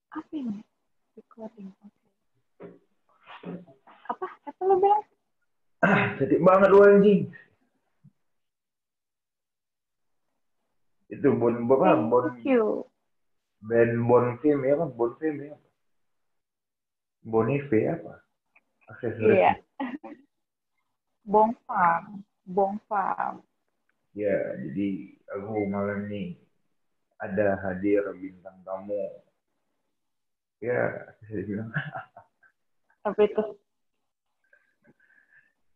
Apa ini? Recording. Apa lo bilang? Cantik banget lu anjing. Itu bon apa? Thank you. Band Bon Fame ya kan? Bon Fame ya. Bonife apa? Iya, Aksesorisnya. Bong Farm. Bong Farm. Ya, jadi aku malam ini ada hadir bintang tamu. Ya, saya bilang. Apa itu?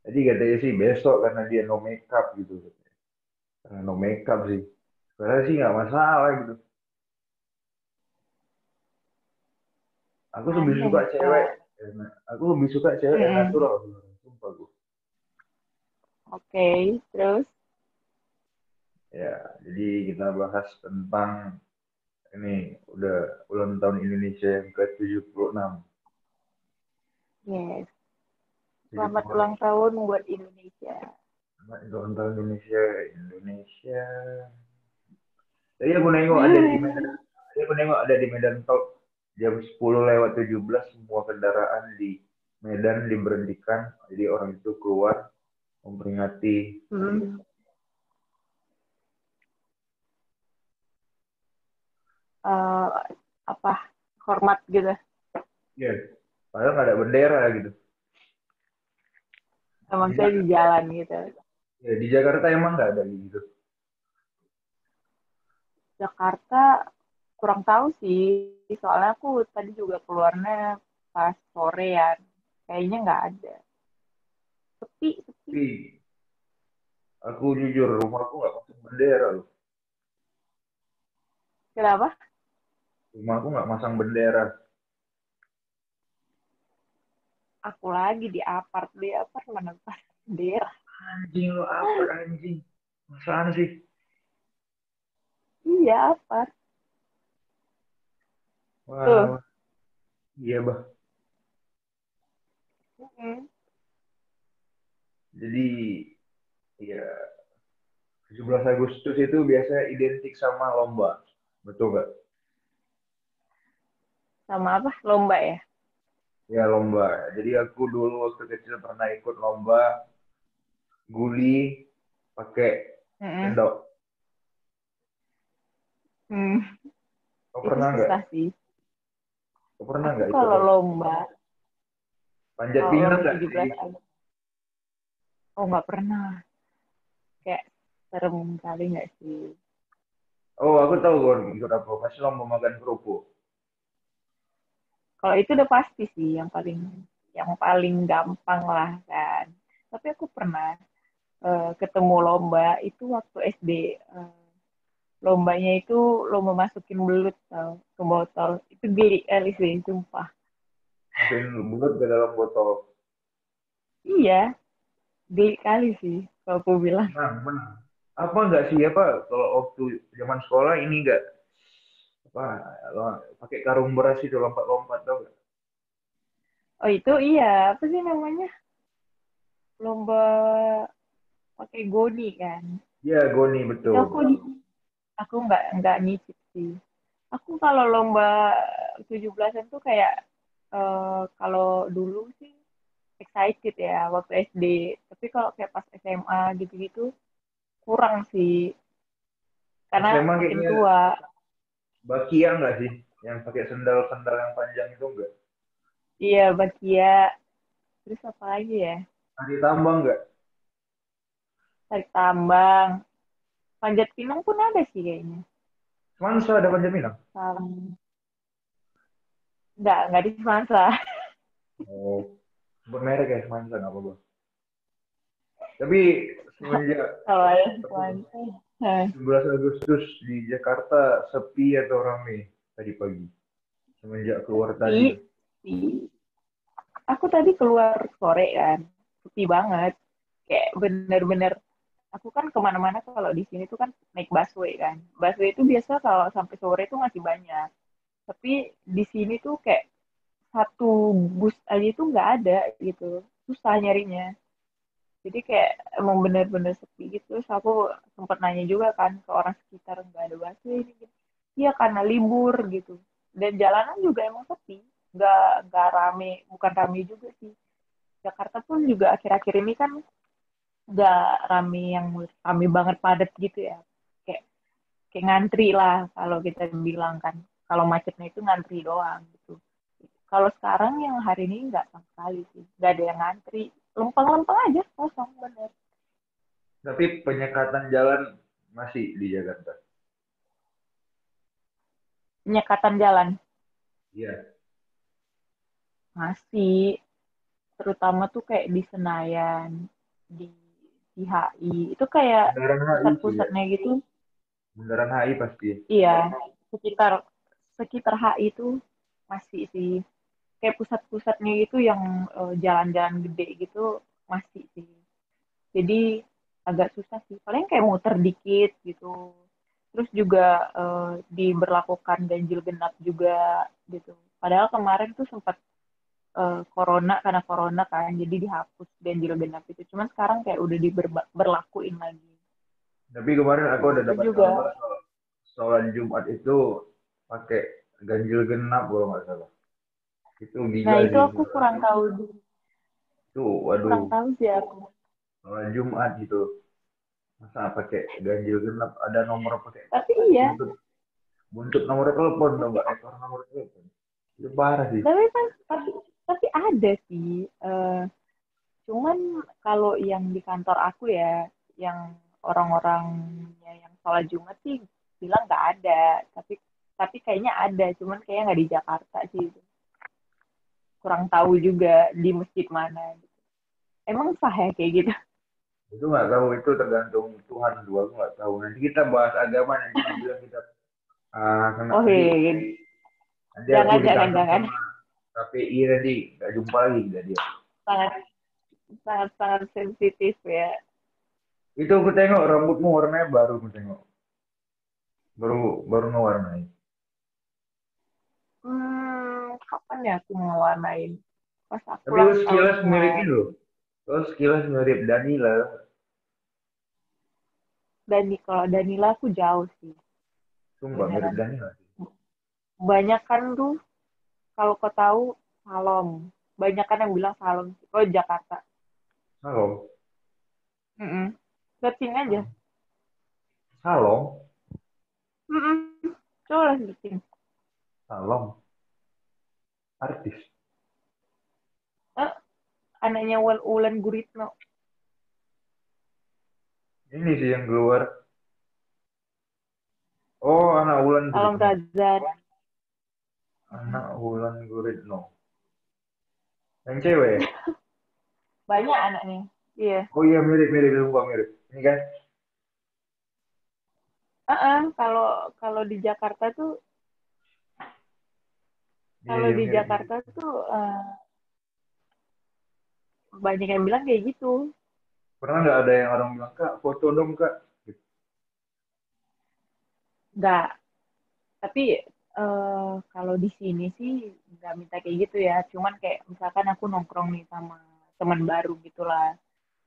Tadi katanya sih besok karena dia no makeup gitu. Karena no makeup sih. Karena sih nggak masalah gitu. Aku lebih suka Aneh, cewek. Kak. Aku lebih suka cewek yang Mm-mm. natural. Sumpah gue. Oke, terus? Ya, jadi kita bahas tentang ini udah ulang tahun Indonesia yang ke-76. Yes. Jadi Selamat ulang kemarin tahun buat Indonesia. ulang tahun Indonesia, Indonesia. Tadi aku nengok ada di Medan, tadi aku nengok ada di Medan Talk jam 10:17 semua kendaraan di Medan diberhentikan. Jadi orang itu keluar memperingati hari Hmm. eh, apa? Hormat gitu. ya. Padahal nggak ada bendera gitu. Di, Maksudnya di jalan gitu. ya, di Jakarta emang nggak ada gitu. Jakarta kurang tahu sih. Soalnya aku tadi juga keluarnya pas sore ya. Kayaknya nggak ada. Sepi, sepi. Tapi aku jujur rumahku nggak masang bendera loh. Kenapa? Rumahku nggak masang bendera. Aku lagi di apart mana pas bendera. Anjing lo apa anjing? Masaan sih? Iya, apart. Wah, Tuh. wah. Iya bah. Mm-mm. Jadi ya 17 Agustus itu biasanya identik sama lomba. Betul nggak? Sama apa? Lomba ya? Ya lomba. Jadi aku dulu waktu kecil pernah ikut lomba guli pakai Mm-mm. sendok. Hmm. Kau Itu pernah nggak? susah sih. Kau pernah Aku nggak ikut kalau lomba? lomba, Panjat kalau pinang lomba nggak sih? 17 Agustus, oh nggak pernah. Kayak serem kali nggak sih? Oh, aku tahu kau ikut apa. Pasti lomba makan kerupuk. Kalau itu udah pasti sih yang paling gampang lah kan. Tapi aku pernah ketemu lomba itu waktu SD. Lombanya itu lomba masukin belut tau, ke botol. Itu geli kali sih, sumpah. Masukin bulut ke dalam botol. Iya, geli kali sih kalau aku bilang. Menang, menang. Apa nggak sih apa kalau waktu zaman sekolah ini nggak apa pakai karung beras itu lompat-lompat tau nggak? Oh itu iya, apa sih namanya? Lomba pakai goni kan. Iya, goni Itu betul. aku nggak nyicip sih. Aku kalau lomba 17-an tuh kayak kalau dulu sih excited ya waktu SD. Tapi kalau kayak pas SMA gitu-gitu kurang sih karena SMA makin kayaknya tua. Bakia nggak sih? Yang pakai sendal-sendal yang panjang itu enggak? Iya, Bakia. Terus apa lagi ya? Tari tambang nggak? Tarik tambang. Panjat pinang pun ada sih kayaknya. Semansa ada panjat pinang? Nggak di Semansa. Oh, sebut merek ya Semansa nggak apa-apa. Tapi semenjak Kalau ada apa, Semansa. Nah, 17 Agustus di Jakarta sepi atau rame tadi pagi? Semenjak keluar tadi. sepi. Sepi. Aku tadi keluar sore kan. Sepi banget. Kayak bener-bener. Aku kan kemana-mana kalau di sini tuh kan naik busway kan. Busway itu biasa kalau sampai sore tuh masih banyak. Tapi di sini tuh kayak satu bus aja tuh nggak ada gitu. Susah nyarinya. Jadi kayak emang bener-bener sepi gitu. Terus aku sempat nanya juga kan ke orang sekitar nggak ada busway ini. Iya karena libur gitu. Dan jalanan juga emang sepi, nggak rame, bukan rame juga sih. Jakarta pun juga akhir-akhir ini kan nggak rame yang rame banget padat gitu ya. Kayak kayak ngantri lah kalau kita bilang kan. Kalau macetnya itu ngantri doang gitu. Kalau sekarang yang hari ini nggak sama sekali sih, nggak ada yang ngantri, lempeng-lempeng aja kosong bener. Tapi penyekatan jalan masih di Jakarta. Penyekatan jalan Iya. masih, terutama tuh kayak di Senayan, di HI, itu kayak Bundaran HI sih ya. pusat-pusatnya gitu. Bundaran HI pasti. Iya, sekitar sekitar HI itu masih sih. Kayak pusat-pusatnya itu yang jalan-jalan gede gitu masih sih. Jadi agak susah sih. Paling kayak muter dikit gitu. Terus juga diberlakukan ganjil genap juga gitu. Padahal kemarin tuh sempat corona, karena corona kan, jadi dihapus ganjil genap itu. Cuman sekarang kayak udah diberlakuin lagi. Tapi kemarin aku Tuh, ada itu dapat juga. kabar kalau sholat Jumat itu pakai ganjil genap kalau nggak salah. Itu Nah, gila itu sih. aku kurang tahu, Itu kurang waduh, tahu sih aku. sholat Jumat gitu. Masa pakai ganjil genap ada nomor pakai Tapi iya, buntut buntut nomor telepon dong nggak ekor nomor telepon. Itu parah sih. tapi kan tapi ada sih. Cuman kalau yang di kantor aku ya, yang orang-orangnya yang sholat Jumat sih bilang nggak ada. Tapi kayaknya ada, cuman kayaknya nggak di Jakarta sih. Kurang tahu juga di masjid mana. Emang sah ya kayak gitu? Itu nggak tahu itu tergantung Tuhan dua aku nggak tahu. Nanti kita bahas agama nanti dibilang kita kena Oh nanti iya, nanti aku jangan, jangan, ditangkap jangan. sama KPI nanti nggak jumpa lagi nggak dia. Sangat, sangat, sangat sensitif ya. Itu aku tengok rambutmu warnanya baru aku tengok baru baru ngewarnai. Kapan ya aku ngewarnain? Pas aku Tapi lu ulang tahun sekilas mirip ini kemarin. loh. Lu sekilas mirip Danila. Kalau Danila aku jauh sih, Sumpah mirip beneran. Danila sih. Banyak kan tuh, kalau kau tahu, Salom. Banyak kan yang bilang Salom. Oh, Jakarta. Salom. Mm-mm. Searching aja. Salom. Mm-mm. Coba lah searching. Salom. Artis. Eh, anaknya Wulan Guritno. Ini sih yang keluar. Oh, anak Wulan Salam Guritno. Razak. Anak Wulan Guritno. Yang cewek ya? Banyak anaknya. Iya. Oh iya mirip mirip sumpah mirip. Ini kan? Kalau kalau di Jakarta tuh, Iya kalau iya di mirip mirip. Jakarta tuh banyak yang bilang kayak gitu. Pernah nggak ada yang orang bilang kak foto dong kak? Gitu. Nggak. Tapi kalau di sini sih nggak minta kayak gitu ya. Cuman kayak misalkan aku nongkrong nih sama teman baru gitulah.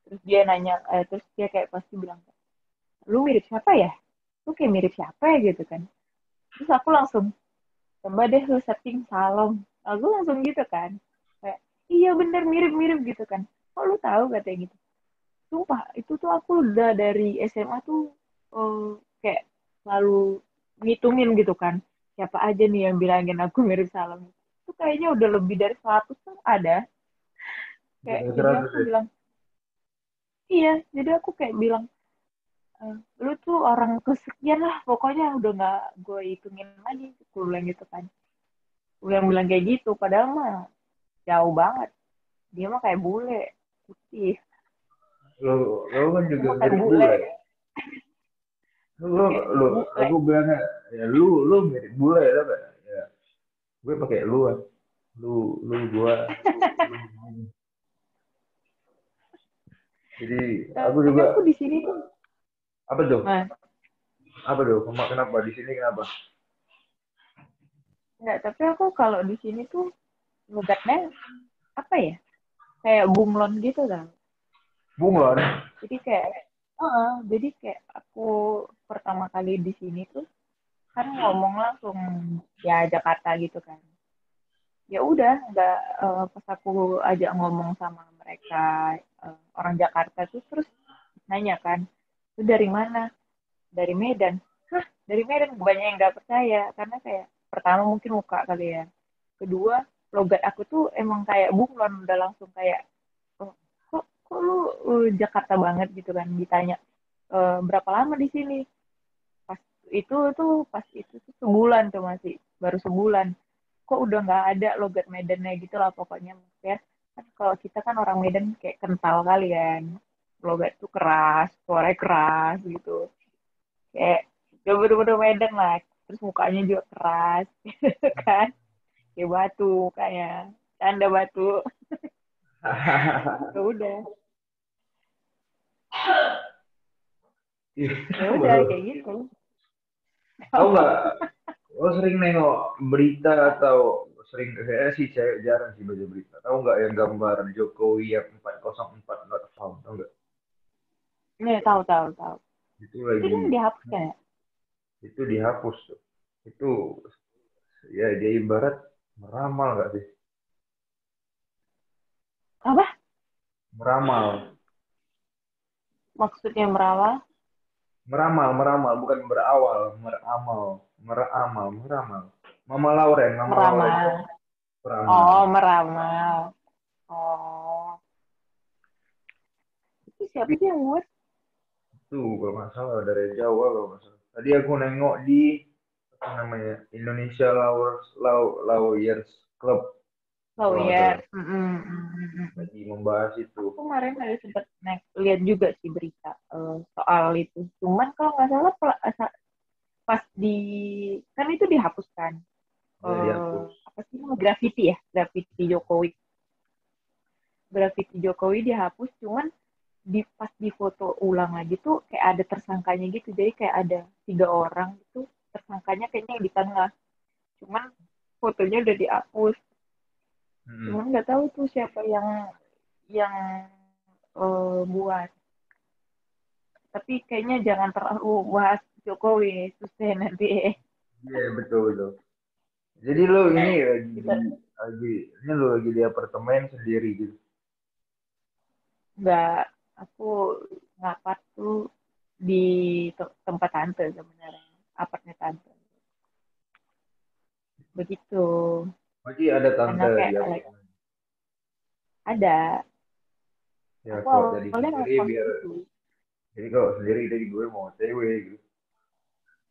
Terus dia nanya, terus dia kayak pasti bilang, lu mirip siapa ya? Lu kayak mirip siapa ya gitu kan? Terus aku langsung, coba deh lu setting Salom. Aku langsung gitu kan. Kayak, iya bener mirip-mirip gitu kan. Kok lu tahu katanya gitu? Sumpah, itu tuh aku udah dari SMA tuh eh, kayak selalu ngitungin gitu kan. Siapa aja nih yang bilangin aku mirip Salom. Itu kayaknya udah lebih dari 100 tuh ada. Kayak, Udah jadi 100 aku ya. bilang, iya. Jadi aku kayak bilang, lu tuh orang kesekian lah. Pokoknya udah nggak gue hitungin lagi. Gue bilang gitu kan. Gue yang bilang kayak gitu. Padahal mah jauh banget. Dia mah kayak bule. Putih. Lo kan Dia juga mah kayak mirip bule. bule. Lo, Kayak lo, bule. aku bilangnya ya lu mirip bule ya kan? Ya, gue pakai lu kan. Lu gua, lu. Jadi aku Tapi juga aku di sini tuh, apa tuh? nah, Apa tuh? Kenapa di sini kenapa? enggak, tapi aku kalau di sini tuh logatnya apa ya? Kayak bunglon gitu kan. Bunglon. Jadi kayak aku pertama kali di sini tuh kan ngomong langsung ya Jakarta gitu kan. Ya udah nggak pas aku ajak ngomong sama mereka orang Jakarta tuh terus nanya kan, itu dari mana? Dari Medan. Hah, dari Medan? Banyak yang nggak percaya karena kayak pertama mungkin muka kali ya, kedua logat aku tuh emang kayak bunglon, udah langsung kayak oh, kok lu Jakarta banget gitu kan, ditanya berapa lama di sini, pas pas itu tuh sebulan tuh, masih baru sebulan, kok udah nggak ada logat Medannya gitu lah pokoknya. Ya kan kalau kita kan orang Medan kayak kental kali kan, logat tuh keras, suaranya keras gitu, kayak udah bener-bener Medan lah, terus mukanya juga keras kan, kayak batu mukanya, tanda batu. Ya udah, Ih, ya udah baru. kayak gitu. Tahu nggak? Lo sering nengok berita atau sering saya sih cewek jarang sih baca berita. Tahu nggak yang gambar Jokowi yang 404 not found? Tahu nggak? Nih, tahu tahu tahu, Itu itu lagi kan dihapuskan ya. itu dihapus tuh. Itu ya dia ibarat meramal nggak sih? Apa Meramal, maksudnya merawat? meramal, meramal bukan berawal, meramal, meramal, meramal. Mama Lauren kan Meramal. peramal. Oh, meramal. Oh, itu siapa Tapi sih yang buat? itu kalau nggak salah dari Jawa kalau nggak salah. Tadi aku nengok di apa namanya Indonesia Lawyers Club Oh kalau nggak ya. salah Mm. lagi membahas itu. Aku kemarin ada sempat lihat juga sih berita soal itu. Cuman kalau nggak salah pas di, kan itu dihapuskan. Dia dihapus. Apa sih namanya, graffiti ya, graffiti Jokowi. Graffiti Jokowi dihapus, cuman pas di foto ulang lagi tuh kayak ada tersangkanya gitu. Jadi kayak ada 3 orang itu, tersangkanya kayaknya yang di tengah. Cuman fotonya udah dihapus. Hmm. Cuman nggak tahu tuh siapa yang buat. Tapi kayaknya jangan terlalu bahas Jokowi, susah nanti. Iya betul betul. Jadi lo ini Kita lagi ini lo lagi di apartemen sendiri gitu. nggak, aku ngapar tuh di tempat tante sebenarnya, apartemen tante. Begitu. Masih ada Karena tante di kayak apartemen. ada, Ya aku kalau jadi awalnya sendiri ngekos biar gitu. jadi kalau sendiri dari gue mau cewek gitu.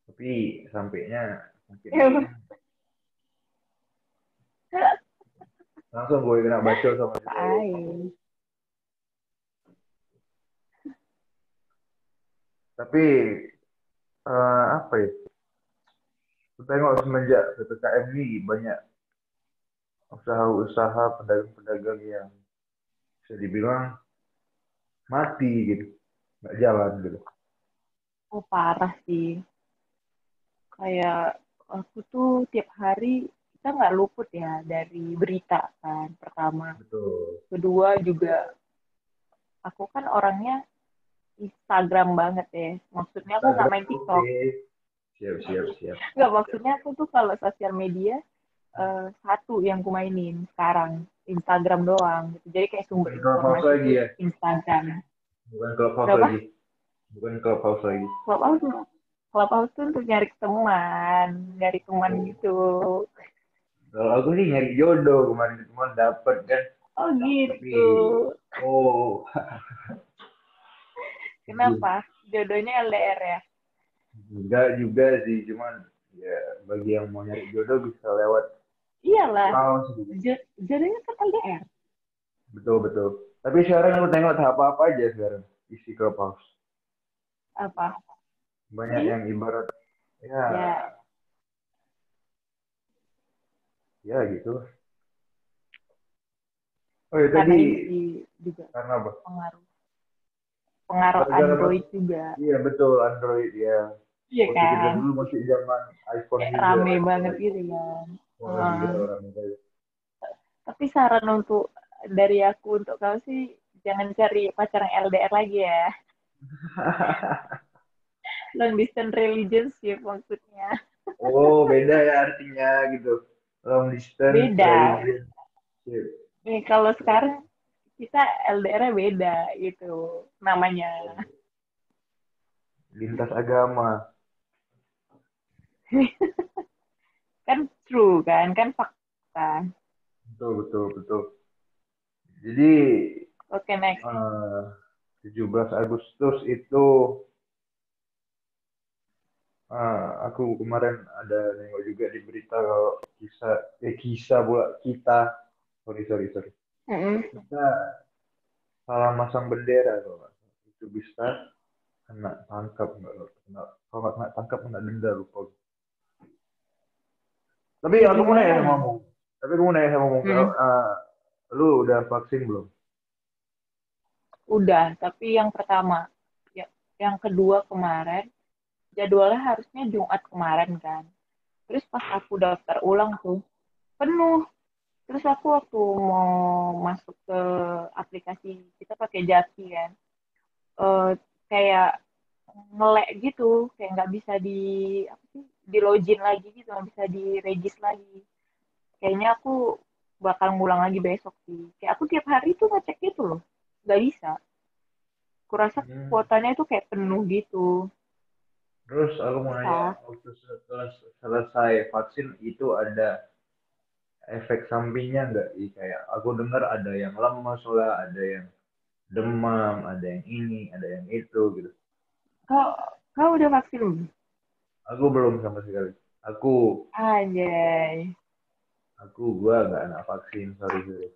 Tapi sampainya mungkin langsung gue kena bacol sama si cewek. Aing. Tapi apa ya? Aku tengok semenjak PPKM ini banyak usaha-usaha pedagang-pedagang yang bisa dibilang mati gitu, nggak jalan gitu. Oh, parah sih. Kayak aku tuh tiap hari, kita nggak luput ya dari berita kan, pertama. Betul. Kedua juga, aku kan orangnya Instagram banget ya. Maksudnya aku nggak Instagram main oke. TikTok. Siap, siap, siap. Nggak, Siap. maksudnya aku tuh kalau sosial media satu yang ku mainin sekarang, Instagram doang gitu. Jadi kayak sumber Bukan Clubhouse informasi lagi tuh ya. Instagram. Bukan Clubhouse Berapa? lagi. Bukan Clubhouse lagi. Clubhouse tuh, Clubhouse tuh untuk nyari teman Oh. gitu. Kalau aku sih nyari jodoh kemarin cuma dapet kan. Oh Tapi gitu. oh Kenapa? Jodohnya LDR ya? enggak juga sih cuman ya bagi yang mau nyari jodoh bisa lewat Iyalah, Clubhouse gitu. jodohnya kan LDR. Betul betul. Tapi sekarang aku tengok tahap apa aja sekarang isi Clubhouse. Apa? Banyak Di? yang ibarat ya Ya, ya gitu. Oh ya karena tadi ini sih juga karena apa? pengaruh. Pengaruh Gara-gara Android juga. iya betul Android ya. Iya Waktu kita kan? dulu masih zaman iPhone Kayak juga, rame iPhone banget lagi. gitu kan. Wah Heeh. gila orang itu. Tapi saran untuk dari aku untuk kau sih, jangan cari pacar yang LDR lagi ya. Long distance relationship maksudnya. Oh, beda ya artinya gitu. Long distance Beda. relationship. Nih kalau sekarang kita LDR-nya beda gitu namanya. Lintas agama. Kan true kan fakta. Betul, betul, betul. Jadi Oke, next. eh, 17 Agustus itu aku kemarin ada nengok juga di berita kalau kisah pula kita, sorry, sorry, sorry. Mm-mm. Kita salah masang bendera kalau nggak salah. Itu bisa kena tangkap nggak lo? Kalau nggak kena tangkap kena denda lupa. Tapi Ya aku mau nanya gimana sama ya? kamu. Tapi aku mau nanya sama kamu, kalau, Hmm, lu udah vaksin belum? udah, tapi yang pertama, ya, yang kedua kemarin, jadwalnya harusnya Jumat kemarin kan. Terus pas aku daftar ulang tuh, penuh. Terus aku waktu mau masuk ke aplikasi, kita pakai Jaki kan, eh, kayak ngelek gitu, kayak nggak bisa apa sih, di login lagi gitu, nggak bisa di regis lagi. Kayaknya aku bakal ngulang lagi besok sih. Kayak aku tiap hari tuh ngecek itu loh, nggak bisa. Kurasa Hmm. kuotanya itu kayak penuh gitu. Terus aku mau nanya, Susah. waktu setelah selesai vaksin itu ada efek sampingnya nggak? Kayak aku dengar ada yang lemas lah, ada yang demam, ada yang ini, ada yang itu gitu. Kau, kau udah vaksin belum? Aku belum sama sekali. Aku, Anjay. gua nggak anak vaksin, sorry sorry.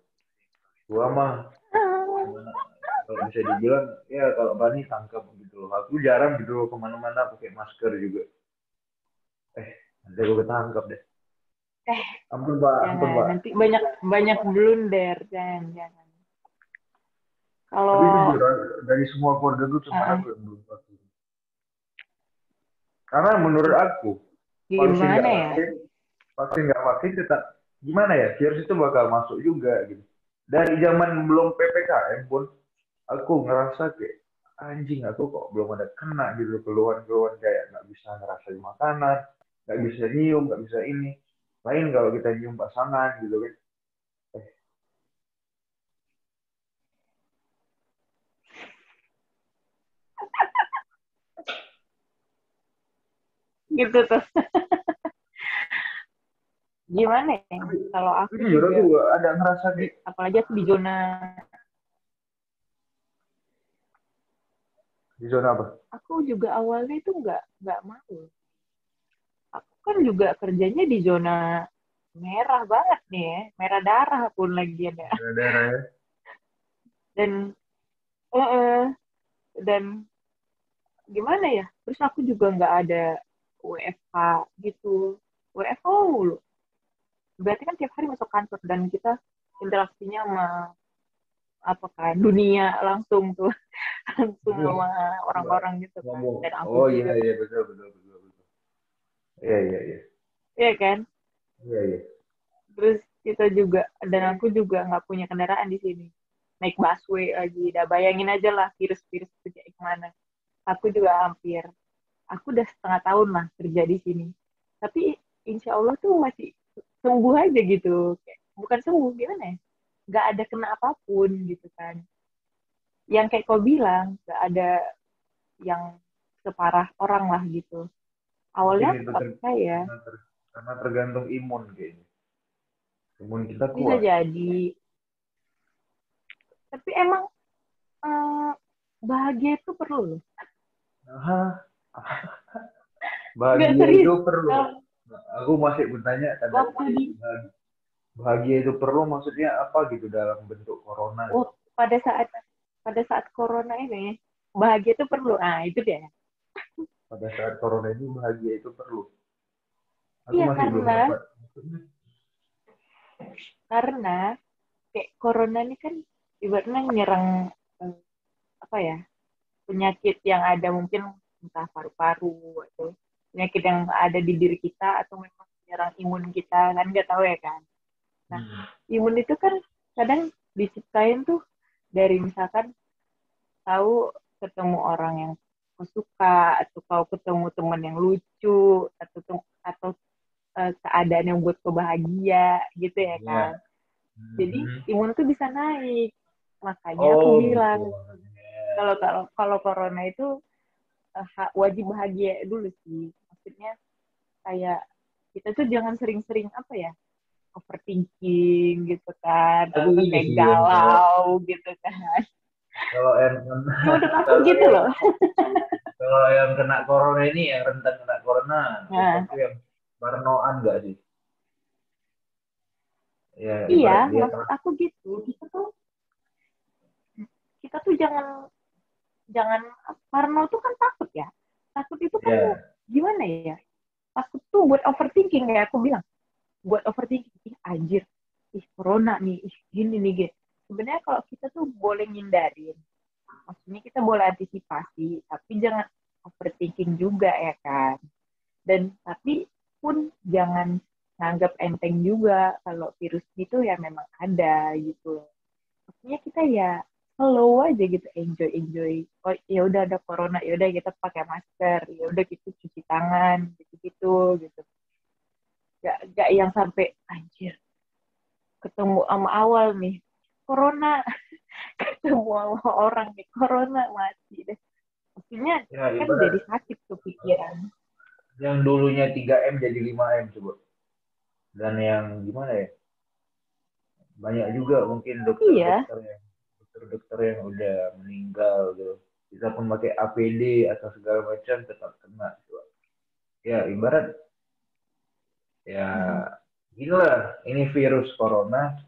Gua mah gimana? Kalau bisa dibilang ya kalau Bani tangkap gitu loh. Aku jarang gitu loh kemana-mana pakai masker juga. Nanti aku ketangkap deh. Eh, Ampun Pak, ampun jangan. Pak. Nanti banyak banyak blunder. Jangan, jangan. Tapi jujur, Kalau dari semua keluarga gue cuma uh, aku yang belum vaksin. Karena menurut aku, vaksin gimana nggak ya? vaksin, tetap gimana ya, virus itu bakal masuk juga gitu. Dari zaman belum PPKM pun, aku ngerasa kayak anjing aku kok belum ada kena gitu keluhan-keluhan kayak nggak bisa ngerasain makanan, nggak bisa nyium, nggak bisa ini. Lain kalau kita nyium pasangan gitu kan. Eh, Gitu tuh. Gimana ya? tapi, Kalau tapi aku jujur aku juga, ada ngerasa kayak apalagi aku di zona apa? aku juga awalnya itu nggak mau. Aku kan juga kerjanya di zona merah banget nih ya, merah darah pun lagi ada. Daerah-daerah ya. Dan dan gimana ya? Terus aku juga nggak ada WFH gitu. WFH mulu. Berarti kan tiap hari masuk kantor dan kita interaksinya sama apa kan dunia langsung tuh langsung sama Nggak orang-orang gitu kan. ngomong. Dan aku Oh iya juga, iya betul betul betul betul. Iya iya iya. ya kan. Iya iya. Terus kita juga dan aku juga nggak punya kendaraan di sini. Naik busway lagi. Udah bayangin aja lah virus-virus itu kayak gimana. Aku juga hampir aku udah setengah tahun lah kerja di sini. Tapi insya Allah tuh masih sembuh aja gitu. Bukan sembuh, gimana ya? Nggak ada kena apapun gitu kan. Yang kayak kau bilang, nggak ada yang separah orang lah gitu. Mungkin Awalnya aku itu nggak percaya. karena tergantung imun kayaknya. Imun kita Bisa kuat. jadi. Tapi emang eh, bahagia itu perlu loh. Aha, Nggak bahagia itu serius. perlu. Kalau Nah, aku masih bertanya tanda waktu kutip di bahagia itu perlu maksudnya apa gitu dalam bentuk corona gitu. wak- pada saat corona ini bahagia itu perlu. Ah, itu dia. Pada saat corona ini bahagia itu perlu. Aku Iya masih belum karena dapat. Maksudnya, karena kayak corona ini kan ibaratnya nyerang eh, apa ya, penyakit yang ada mungkin entah paru-paru atau penyakit yang ada di diri kita atau memang menyerang imun kita kan nggak tahu ya kan. Nah, hmm, imun itu kan kadang diciptain tuh dari misalkan tahu ketemu orang yang kau suka, atau kau ketemu teman yang lucu, atau keadaan yang buat kau bahagia gitu ya Ya. kan. Jadi Mhm. imun tuh bisa naik. Makanya aku Oh gitu bilang maksudnya. kalau kalau kalau corona itu wajib bahagia dulu sih. Maksudnya kayak kita tuh jangan sering-sering apa ya, overthinking gitu kan, Tapi atau ini kayak sih yang galau gitu kan. kalau yang Ya menurut aku kalau gitu yang loh. kalau yang kena corona ini yang rentan kena corona Nah, itu yang parnoan nggak sih? Ya iya, ibarat dia maksud aku gitu. Kita tuh jangan jangan Parno tuh kan takut ya. Takut itu kan ya gimana ya? Takut tuh buat overthinking ya aku bilang. Buat overthinking, ih anjir, ih corona nih, ih gini nih gitu. Sebenarnya kalau kita tuh boleh ngindarin, maksudnya kita boleh antisipasi, tapi jangan overthinking juga ya kan. Dan tapi pun jangan nganggap enteng juga kalau virus itu ya memang ada gitu. Maksudnya kita ya slow aja gitu, enjoy enjoy. Oh ya udah ada corona, ya udah kita pakai masker, ya udah kita cuci tangan gitu gitu gitu. Gak yang sampai anjir ketemu sama awal nih corona, ketemu sama orang nih corona, mati deh. Maksudnya ya kan jadi ibarat sakit tuh pikiran. yang dulunya 3M jadi 5M coba. Dan yang gimana ya? Banyak juga mungkin Iya, dokter-dokter yang udah meninggal gitu. Kita pun pakai APD atau segala macam tetap kena. Coba. Ya ibarat ya mm, inilah ini virus corona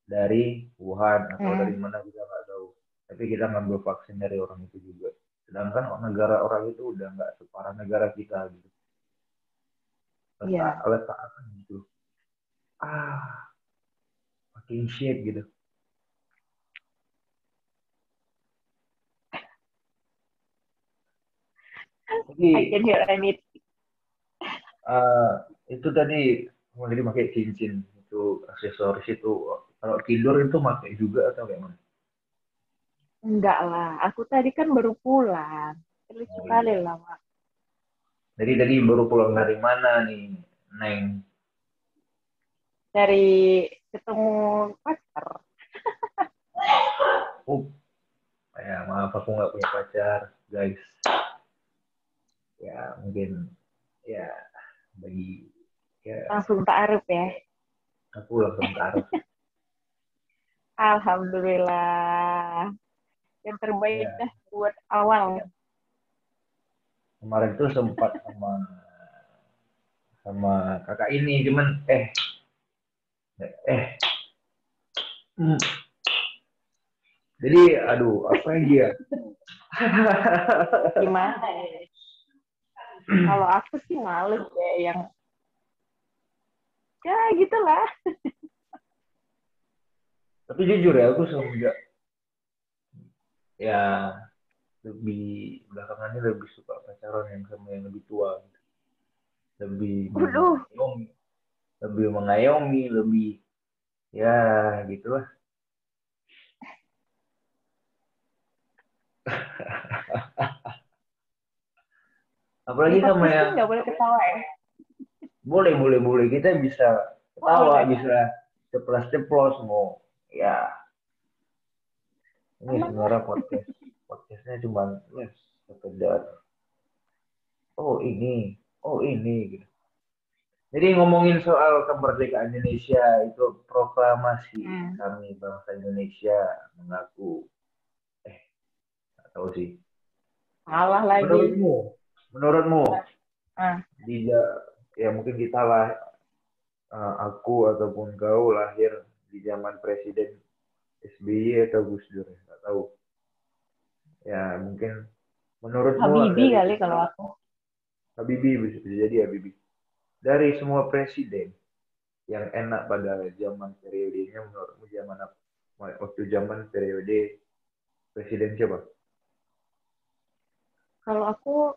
dari Wuhan atau dari mm, mana kita nggak tahu. Tapi kita ngambil vaksin dari orang itu juga. Sedangkan negara orang itu udah nggak separah negara kita gitu. Letak iya. letak apa gitu. Ah, makin shit gitu. I Jadi can hear anything. eh, itu tadi mau jadi pakai cincin itu aksesoris itu kalau tidur itu pakai juga atau kayak mana? Enggak lah, aku tadi kan baru pulang. Lucu Oh kali iya. lah, Mak. Jadi tadi baru pulang dari mana nih, Neng? Dari ketemu pacar. Oh, ya maaf aku nggak punya pacar, guys. Ya mungkin ya bagi ya Langsung ta'aruf ya. aku langsung taruh. Alhamdulillah. Yang terbaik Ya dah buat awal. kemarin tuh sempat sama sama kakak ini cuman eh hmm. Jadi aduh apa lagi ya? Gimana ya? Kalau aku sih males ya yang ya gitulah. Tapi jujur ya aku semenjak ya lebih belakangan ini lebih suka pacaran yang sama yang lebih tua gitu. Lebih Waduh, mengayomi, lebih mengayomi, lebih ya gitulah. di Apalagi sama podcast yang ini nggak boleh ketawa ya? boleh boleh boleh kita bisa Oh ketawa, boleh. bisa ceplas-ceplos mau ya ini Aman lah. sebenarnya podcastnya cuma ya sekedar oh ini gitu. Jadi ngomongin soal kemerdekaan Indonesia itu proklamasi Hmm. kami bangsa Indonesia mengaku eh nggak tahu sih. Salah lagi. Menurutmu Ah, di ya mungkin kita lah aku ataupun kau lahir di zaman Presiden SBY atau Gus Dur ya, nggak tahu. Ya mungkin menurutmu lah Habibi dari kali kalau aku. Habibie bisa jadi Habibie. Dari semua presiden yang enak pada zaman periodenya menurutmu zaman apa? Waktu zaman periode presiden siapa? Kalau aku,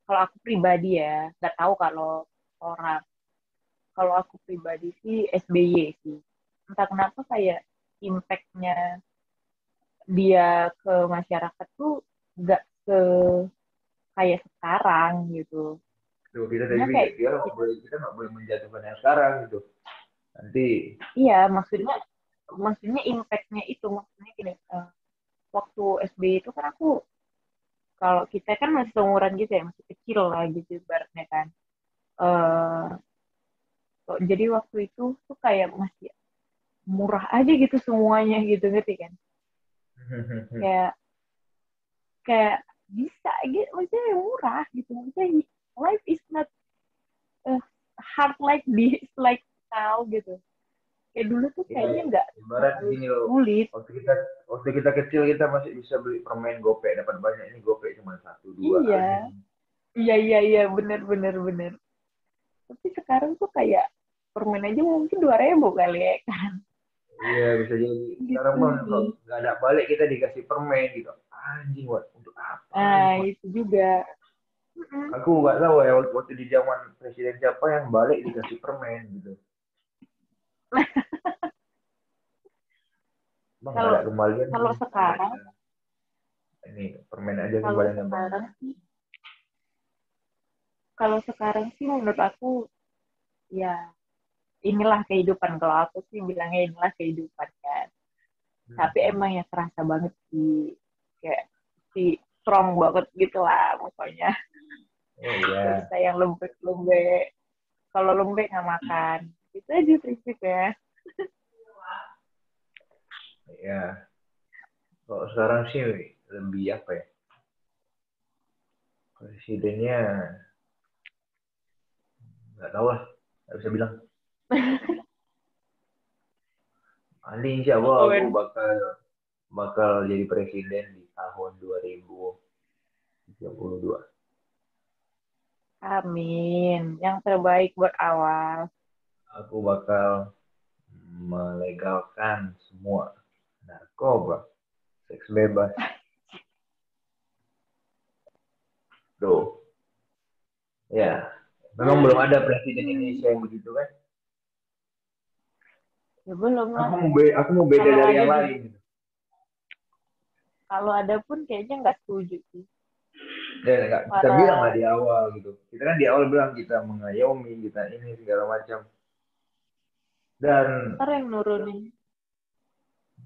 kalau aku pribadi ya, nggak tahu kalau orang. Kalau aku pribadi sih SBY sih. Entah kenapa kayak impact-nya dia ke masyarakat tuh nggak se kayak sekarang gitu. Tuh, kita tadi Maksudnya kayak kita nggak boleh menjatuhkan yang sekarang gitu. Nanti, iya, maksudnya impact-nya itu maksudnya gini, waktu SBY itu kan aku, kalau kita kan masih seumuran gitu ya, masih kecil lah gitu ibaratnya kan. eh jadi waktu itu tuh kayak masih murah aja gitu semuanya gitu, ngerti kan? Kayak kayak bisa gitu, maksudnya murah gitu, maksudnya life is not uh, hard like this, like now gitu. Kayak dulu tuh ya, kayaknya nggak ibarat terlalu gini loh. sulit. Waktu kita waktu kita kecil kita masih bisa beli permen gopek dapat banyak. Ini gopek cuma satu dua Iya, anjing. iya, bener, bener, bener. Tapi sekarang tuh kayak permen aja mungkin 2.000 kali ya kan. Iya bisa jadi. Sekarang Gitu mah sih. nggak ada balik kita dikasih permen gitu. Anjing, untuk apa Nah, gitu. itu juga. Mm-mm. Aku nggak tahu ya waktu di zaman presiden siapa yang balik dikasih permen gitu. Bang nggak Kalau ada kembalian kalau nih. sekarang, Ini permen aja kalau kembaliannya bang. sekarang sih, kalau sekarang sih menurut aku ya inilah kehidupan. Kalau aku sih bilangnya inilah kehidupan kan. Tapi Hmm. emang ya terasa banget sih, kayak si strong banget gitu lah pokoknya. Oh Gak iya, bisa yang lembek-lembek. Kalau lembek nggak makan. Itu aja prinsipnya. iya. Kalau sekarang sih lebih apa ya? Presidennya nggak tahu lah, nggak bisa bilang. Nanti insya Allah Oh, aku bakal bakal jadi presiden di tahun 2032. amin. Yang terbaik buat awal. Aku bakal melegalkan semua narkoba, seks bebas. Tuh, ya. Memang belum ada presiden Hmm. Indonesia yang begitu kan? Ya belum lah. Aku mau beda Kalau dari ada yang juga, lain gitu. kalau ada pun kayaknya nggak setuju sih. Dan nggak kita bilang lah Para di awal gitu. Kita kan di awal bilang kita mengayomi, kita ini segala macam. Dan ntar yang nurunin,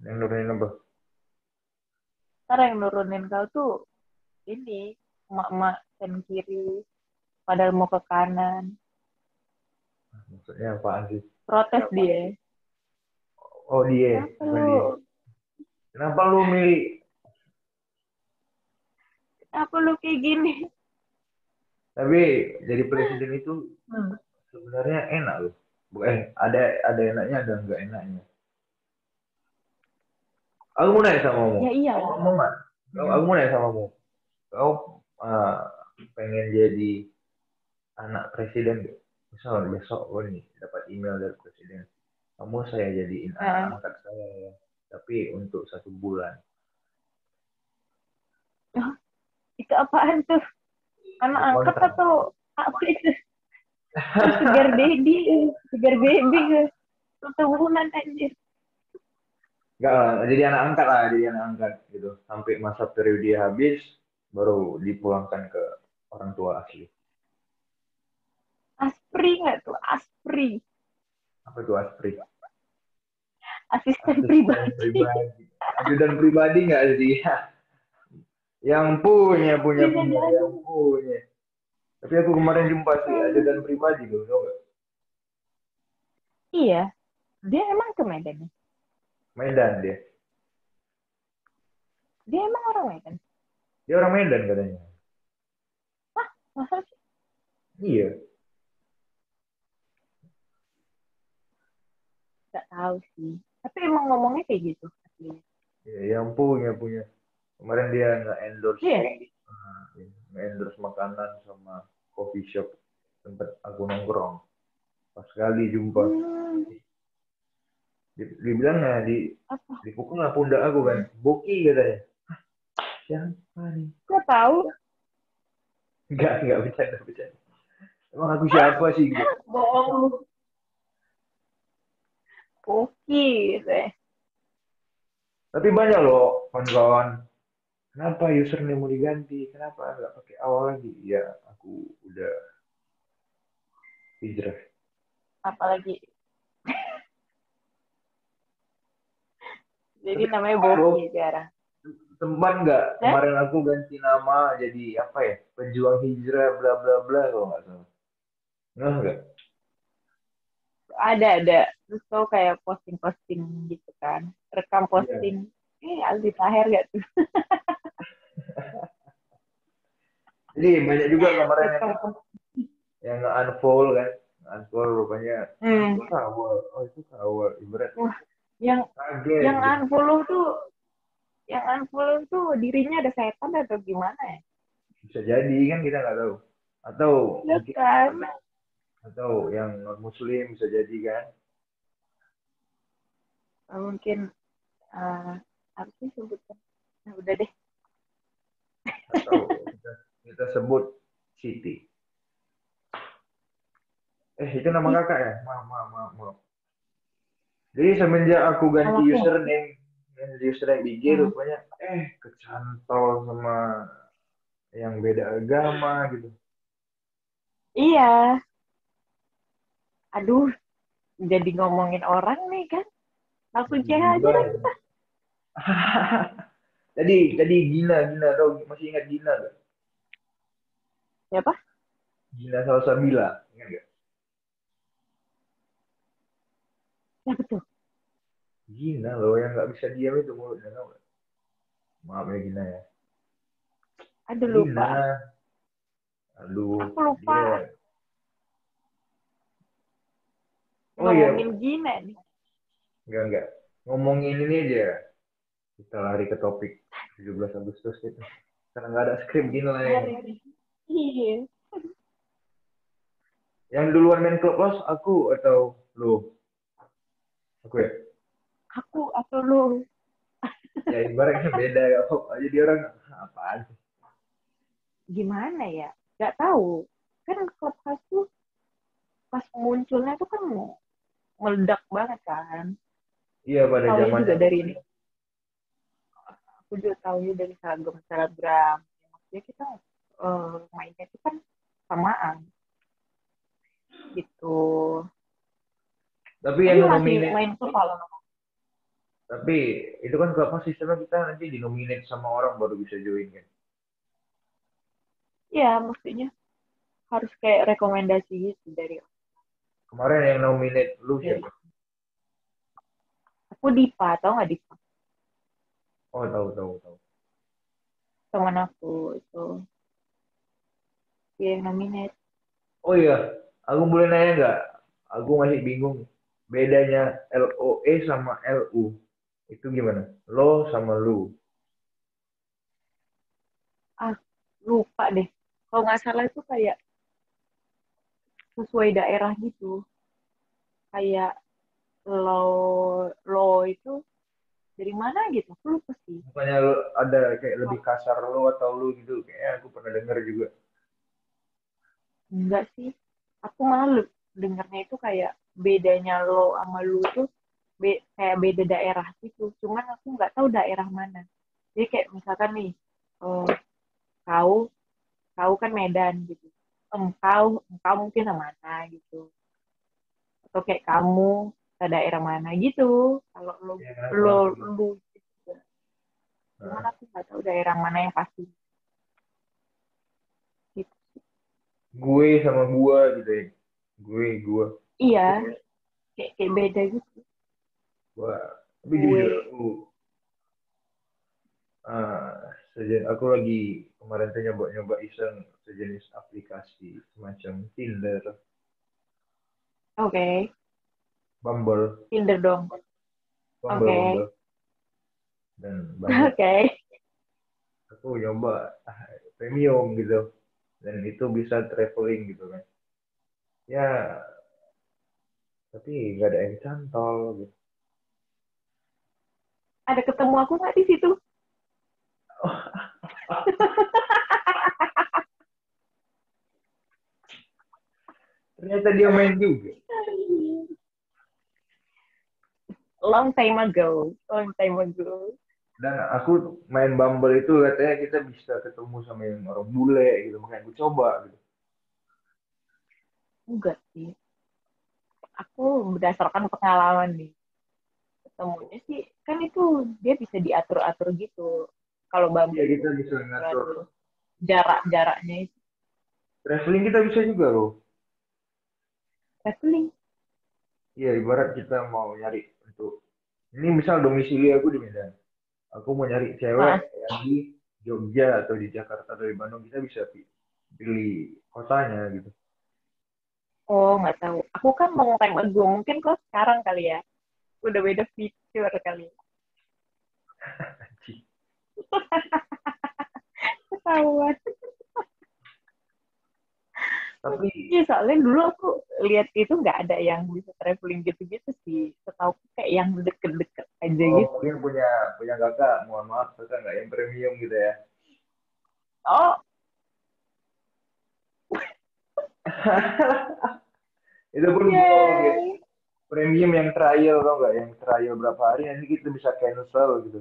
yang nurunin apa? ntar yang nurunin kau tuh ini emak-emak dan kiri, padahal mau ke kanan, Maksudnya apaan sih? protes dia. Oh dia, Kenapa bukan dia. lu, Kenapa lu milih? kenapa lu kayak gini? Tapi jadi presiden itu Hmm. sebenarnya enak loh. Ada enaknya, ada enggak enaknya. Aku mau nanya sama kamu. Ya Kamu iyalah. mau nggak? Aku Hmm. mau nanya sama kamu. Kau pengen jadi anak presiden gak? Misal besok kau nih dapat email dari presiden. Kamu saya jadiin anak Nah, angkat saya ya. Tapi untuk 1 bulan. oh, itu apaan tuh? Anak Untuk angkat kontrak. atau apa itu? Oh, sugar daddy, sugar baby ke? Keturunan anjir. Enggak lah, jadi anak angkat lah, jadi anak angkat gitu. Sampai masa periode habis, baru dipulangkan ke orang tua asli. Aspri nggak tuh? Aspri. Apa itu aspri? Asisten Asisten pribadi. pribadi. Ajudan pribadi nggak dia? Yang Bisa yang jadi. punya. Tapi aku kemarin jumpa sih ajudan pribadi loh, tau nggak? Iya, dia emang ke Medan ya? Medan dia. Dia emang orang Medan? Dia orang Medan katanya. Hah? Masa sih? Iya. Nggak tahu sih. Tapi emang ngomongnya kayak gitu. Aslinya. Iya, yang punya. Kemarin dia Iya. nggak endorse makanan sama coffee shop tempat aku nongkrong. Pas sekali jumpa, Hmm, dibilang nah apa? dipukul lah pundak aku kan. Hmm. Boki katanya. Siapa nih? Nggak tahu. Enggak bercanda. Emang aku siapa sih gitu. Bohong lu. Oke, gitu ya. Tapi banyak loh kawan-kawan kenapa username mau diganti, kenapa nggak pakai awal lagi? Ya aku udah hijrah. Apalagi, jadi Tapi namanya bro, Boki sekarang. sempat nggak Hah? kemarin aku ganti nama jadi apa ya, pejuang hijrah bla bla bla kalau nggak salah. Nggak. Ada. Terus tuh kayak posting-posting gitu kan. Rekam Iya. posting. Aldi Taher gak tuh? Jadi banyak juga kemarin Rekam posting. yang nge-unfollow kan, nge-unfollow rupanya itu Hmm. kawal, oh itu kawal, ibarat Wah, yang kaget yang gitu. unfollow tuh dirinya ada setan atau gimana ya? Bisa jadi kan kita nggak tahu, atau Ya mungkin kan? atau yang non muslim bisa jadi kan, Mungkin apa sih sebutnya? Nah, udah deh. atau kita sebut Siti. Itu nama Ih, kakak ya, maaf. Jadi semenjak aku kalau ganti aku username IG hmm, rupanya kecantol sama yang beda agama gitu. iya, aduh, jadi ngomongin orang nih kan. Langsung CH aja Gila. deh. Tadi Gina tau, masih ingat Gina gak? Siapa? Gina Salsabila, ingat gak? Siapa tuh? Gina loh yang nggak bisa diam itu mulutnya tau gak? Maaf ya Gina ya. Aduh, Gina, lupa. aduh Aku lupa dia. Oh iya, ngomongin Gina nih. enggak. Ngomongin ini aja, kita lari ke topik 17 Agustus itu. Karena nggak ada skrip gini lain. Hari. Iya. Yang duluan main Clubhouse aku atau lu? Aku ya. Aku atau lu? Ya ibaratnya beda ya. Oh, jadi orang apaan sih? Gimana ya? Gak tahu. Kan Clubhouse tuh pas munculnya tuh kan meledak banget kan. Iya Aku pada taunya zamannya juga dari ini. Aku juga taunya dari Instagram. Maksudnya kita mainnya itu kan samaan gitu. tapi Tapi yang masih nominate, main tuh kalau tapi itu kan Clubhouse sistemnya kita nanti dinominate sama orang baru bisa join kan. ya maksudnya harus kayak rekomendasi gitu Kemarin yang nominate lu dari siapa? aku Dipa, tau nggak Dipa? Oh tahu. Teman aku itu dia yang nominate. Oh iya, aku boleh nanya nggak? Aku masih bingung bedanya LOE sama LU. Itu gimana? Lo sama lu. Ah, lupa deh. Kalau nggak salah itu kayak sesuai daerah gitu. Kayak lo lo itu dari mana gitu. Aku lupa sih. Bukannya ada kayak lebih Oh, kasar lo atau lu gitu? Kayaknya aku pernah dengar juga. enggak sih. Aku malah dengarnya itu kayak bedanya lo sama lu tuh kayak beda daerah gitu. Cuman aku nggak tahu daerah mana. Jadi kayak misalkan nih, eh, kau kau kan Medan gitu. Engkau mungkin sama mana gitu. Atau kayak kamu ke daerah mana gitu. Kalau lo Ya, lo paham. lu gitu. Cuman Nah, aku nggak tahu daerah mana yang pasti gitu. gue sama gua gitu ya. Gua, Iya, kayak beda gitu. gua. Tapi jujur Gue, aku, aku lagi kemarin tuh nyoba iseng sejenis aplikasi semacam Tinder, oke, Bumble, Tinder dong. Oke, Bumble, dan banyak oke. aku nyoba premium gitu dan itu bisa traveling gitu kan ya tapi nggak ada yang cantol gitu. Ada ketemu aku nggak di situ? Ternyata dia main juga. Long time ago, long time ago. Dan aku main Bumble itu katanya kita bisa ketemu sama yang orang bule gitu, makanya aku coba gitu. Enggak sih. Aku berdasarkan pengalaman nih. Ketemunya sih, kan itu dia bisa diatur-atur gitu. Kalau Iya Bumble itu kita bisa bisa ngatur. diatur-atur jarak-jaraknya itu. Traveling kita bisa juga loh. Traveling. Iya ibarat kita mau nyari untuk ini misal domisili aku di Medan. Aku mau nyari cewek Ah, yang di Jogja atau di Jakarta atau di Bandung, kita bisa pilih kotanya gitu. oh, nggak tahu. Aku kan mau time ago. Mungkin kok sekarang kali ya. Udah beda feature kali ya. Anjing. Ketahuan. Tapi Iya, soalnya dulu aku lihat itu nggak ada yang bisa traveling gitu-gitu sih. Setahu kayak yang deket-deket aja oh gitu. mungkin punya punya kakak, mohon maaf kakak nggak yang premium gitu ya. Oh, Itu pun bohong ya. yay. Premium yang trial tau nggak? Yang trial berapa hari nanti kita bisa cancel gitu.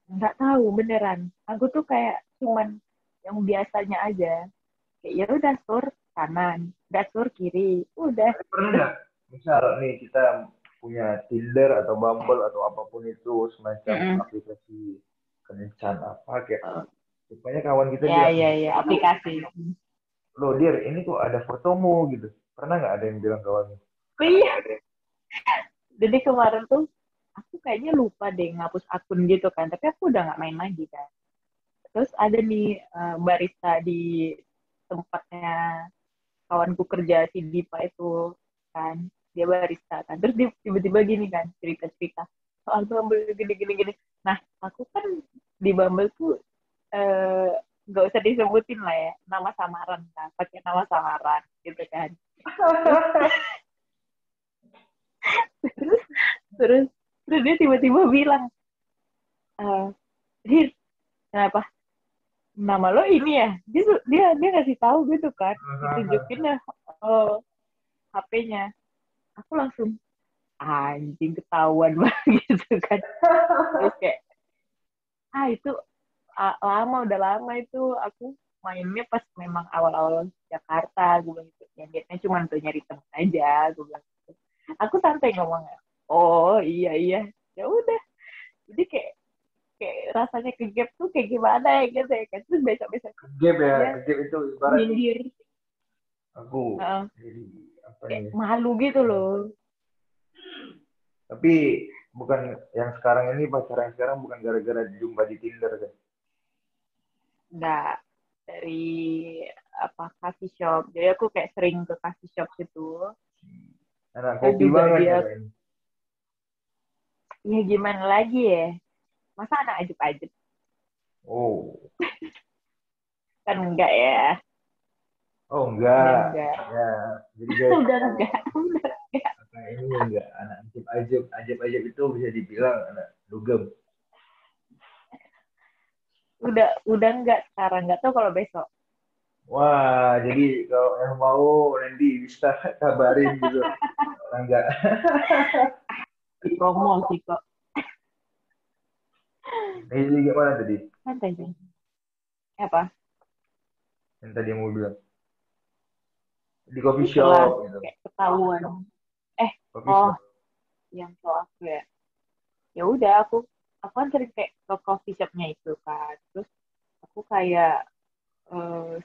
Nggak tahu beneran. Aku tuh kayak cuman yang biasanya aja. Kayak ya udah sur kanan, udah sur kiri, udah. Tapi pernah nggak? Misal nih kita punya Tinder atau Bumble atau apapun itu semacam Mm-mm. aplikasi kencan apa kayak Oh, supaya kawan kita ya bilang, ya ya aplikasi. loh Dir ini kok ada fotomu gitu. Pernah nggak ada yang bilang kawannya? Oh iya, jadi kemarin tuh aku kayaknya lupa deh ngapus akun gitu kan, tapi aku udah nggak main lagi kan. Terus ada nih barista di tempatnya kawanku kerja si Dipa itu kan, dia barista kan. Terus dia tiba-tiba gini kan cerita-cerita soal Bumble gini-gini. Nah, aku kan di Bumble tuh eh, nggak usah disebutin lah ya nama samaran kan, pakai nama samaran gitu kan. Terus terus terus terus dia tiba-tiba bilang, Hir, kenapa nama lo ini ya? Dia ngasih tahu gitu kan, ditunjukin ya oh, HP-nya. Aku langsung anjing ketahuan banget gitu kan. Terus kayak itu udah lama itu aku mainnya pas memang awal-awal Jakarta gue bilang gitu. Ya niatnya cuma untuk nyari temen aja gue bilang gitu. Aku santai ngomongnya. Oh iya iya. Ya udah. Jadi kayak kayak rasanya ke gap tuh kayak gimana ya gitu ya kan. Terus besok-besok Gap ya, dia gap itu ibarat nyindir. aku Uh, jadi apa kayak nih? malu gitu loh. Tapi bukan yang sekarang ini pacaran yang sekarang bukan gara-gara jumpa di Tinder kan? Nggak dari apa coffee shop. Jadi aku kayak sering ke coffee shop gitu. Anak Terus kopi juga banget dia, ya kan? ya gimana lagi ya? Masa anak ajib-ajib? Oh, Kan enggak ya? oh Udah enggak. enggak. Ya, jadi guys, Udah enggak. Udah enggak. kakak ini enggak anak ajib-ajib. Ajib-ajib itu bisa dibilang anak dugem. Udah enggak sekarang. Enggak tahu kalau besok. Wah, jadi kalau yang mau nanti bisa kabarin gitu. Orang enggak. Di promo sih kok. Ini gimana tadi? Santai sih. Apa? Yang tadi yang mau bilang di coffee Itulah. shop gitu. Kayak ketahuan. Eh, Coffee oh, shop. yang soal aku ya. Ya udah aku kan sering kayak ke coffee shopnya itu kan. Terus aku kayak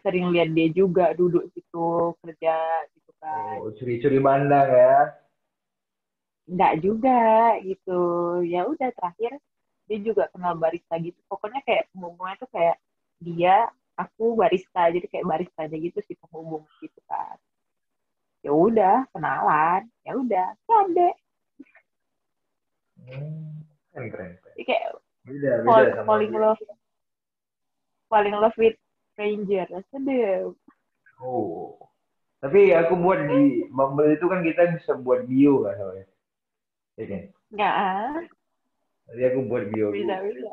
sering lihat dia juga duduk situ kerja gitu kan. Oh, curi-curi bandang ya. Nggak juga gitu. Ya udah terakhir dia juga kenal barista gitu. Pokoknya kayak penghubungnya tuh kayak dia, aku barista, jadi kayak barista aja gitu sih penghubung gitu kan. Ya udah kenalan, ya udah ada. Keren, keren, keren. Jadi kayak Beda, beda sama falling gue. love, falling love with stranger. Sedih. Oh, tapi aku buat di Bumble itu kan kita bisa buat bio kan soalnya. Ya kan? Nggak, Jadi aku buat bio aku. bisa bisa.